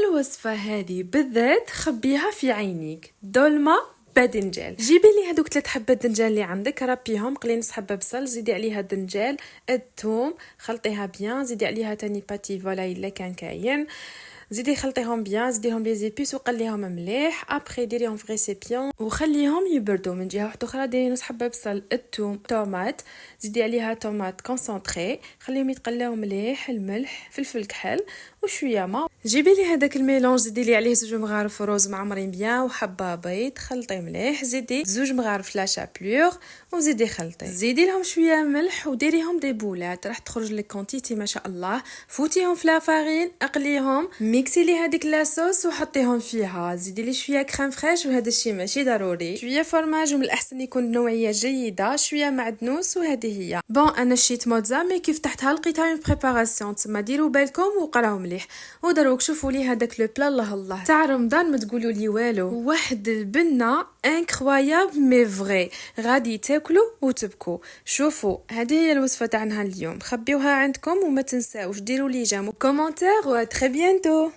الوصفة هذه بالذات خبيها في عينيك. دولمة باذنجان. جيبي لي هذوك 3 حبات دنجال اللي عندك، ربيهم، قلي نص حبه بصل، زيدي عليها الدنجال، الثوم، خلطيها بيان، زيدي عليها تاني باتي فولا الا كان كاين، زيدي خلطيهم بيان، زيديهم لي زيبيس وقليهم مليح. ابري ديريهم في ريسيبيون وخليهم يبردوا. من جهه واحده اخرى ديري نص حبه بصل، الثوم، طوماط، زيدي عليها طوماط كونسونطري، خليهم يتقلاو مليح، الملح، فلفل كحل وشويه ما. جيبي لي هذاك الميلونج، زيدي لي عليه 2 مغارف روز معمرين بيان وحبه بيض، خلطي مليح، زيدي 2 مغارف لا شابلور وزيدي خلطي، زيدي لهم شويه ملح وديريهم دي بولات، راح تخرج لك كونتيتي ما شاء الله. فوتيهم في لافارين، اقليهم، ميكسي لي هذيك لاصوص وحطيهم فيها، زيدي لي شويه كريم فريش وهذا الشيء ماشي ضروري، شويه فرماج ومن الاحسن يكون نوعيه جيده، شويه معدنوس وهذه هي. بون انا شيت موتزا مي كيف فتحتها لقيتها اون بريباراسيون، تما ديروا بالكم وقراو مليح. ودروك شوفوا لي هذاك لو بلا الله الله تاع رمضان، ما تقولوا لي والو، واحد البنه انكرويابل مي فري، غادي تاكلوا وتبكوا. شوفوا هذه هي الوصفه تاعنا اليوم، خبيوها عندكم وما تنساوش ديروا لي جيم وكومونتير و تري بيانتو.